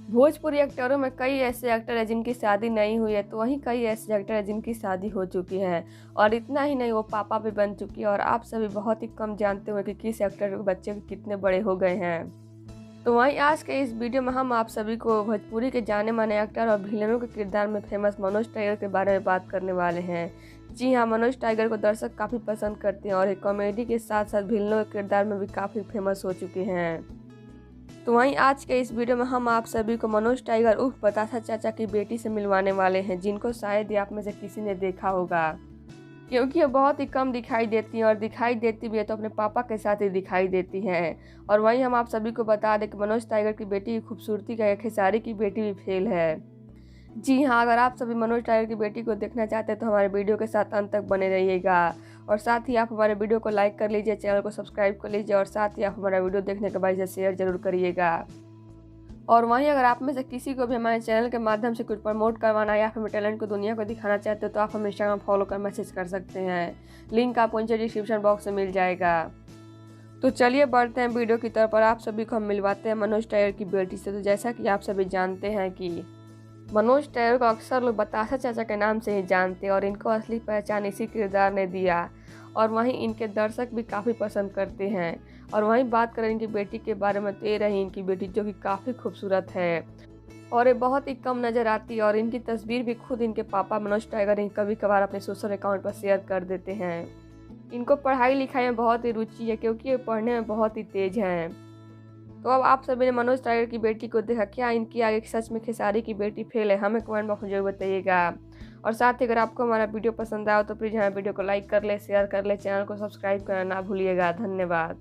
भोजपुरी एक्टरों में कई ऐसे एक्टर हैं जिनकी शादी नहीं हुई है, तो वहीं कई ऐसे एक्टर हैं जिनकी शादी हो चुकी है। और इतना ही नहीं, वो पापा भी बन चुकी है। और आप सभी बहुत ही कम जानते होंगे कि किस एक्टर के बच्चे कितने बड़े हो गए हैं। तो वहीं आज के इस वीडियो में हम आप सभी को भोजपुरी के जाने माने एक्टर और विलेनों के किरदार में फेमस मनोज टाइगर के बारे में बात करने वाले हैं। जी हाँ, मनोज टाइगर को दर्शक काफ़ी पसंद करते हैं और ये कॉमेडी के साथ साथ विलेनों के किरदार में भी काफ़ी फेमस हो चुके हैं। तो वहीं आज के इस वीडियो में हम आप सभी को मनोज टाइगर उर्फ बतासा चाचा की बेटी से मिलवाने वाले हैं, जिनको शायद ही आप में से किसी ने देखा होगा, क्योंकि ये बहुत ही कम दिखाई देती हैं और दिखाई देती भी है तो अपने पापा के साथ ही दिखाई देती हैं। और वहीं हम आप सभी को बता दें कि मनोज टाइगर की बेटी की खूबसूरती का खेसारी की बेटी भी फेल है। जी हाँ, अगर आप सभी मनोज टाइगर की बेटी को देखना चाहते हैं तो हमारे वीडियो के साथ अंत तक बने रहिएगा। और साथ ही आप हमारे वीडियो को लाइक कर लीजिए, चैनल को सब्सक्राइब कर लीजिए और साथ ही आप हमारा वीडियो देखने के बाद इसे शेयर जरूर करिएगा। और वहीं अगर आप में से किसी को भी हमारे चैनल के माध्यम से कुछ प्रमोट करवाना या फिर टैलेंट को दुनिया को दिखाना चाहते हो तो आप हमें इंस्टाग्राम फॉलो कर मैसेज कर सकते हैं। लिंक आपको नीचे डिस्क्रिप्शन बॉक्स में मिल जाएगा। तो चलिए बढ़ते हैं वीडियो की तरफ और आप सभी को हम मिलवाते हैं मनोज टाइगर की बेटी से। तो जैसा कि आप सभी जानते हैं कि मनोज टाइगर को अक्सर लोग बतासा चाचा के नाम से ही जानते हैं और इनको असली पहचान इसी किरदार ने दिया। और वहीं इनके दर्शक भी काफ़ी पसंद करते हैं। और वहीं बात करें इनकी बेटी के बारे में तो ये रही इनकी बेटी, जो कि काफ़ी खूबसूरत है और ये बहुत ही कम नज़र आती है। और इनकी तस्वीर भी खुद इनके पापा मनोज टाइगर ही कभी कभार अपने सोशल अकाउंट पर शेयर कर देते हैं। इनको पढ़ाई लिखाई में बहुत ही रुचि है, क्योंकि ये पढ़ने में बहुत ही तेज हैं। तो अब आप सभी ने मनोज टाइगर की बेटी को देखा, क्या इनकी आगे सच में खेसारी की बेटी फेल है? हमें कमेंट बॉक्स में जरूर बताइएगा। और साथ ही अगर आपको हमारा वीडियो पसंद आया तो प्लीज़ हमारे वीडियो को लाइक कर ले, शेयर कर ले, चैनल को सब्सक्राइब करना ना भूलिएगा। धन्यवाद।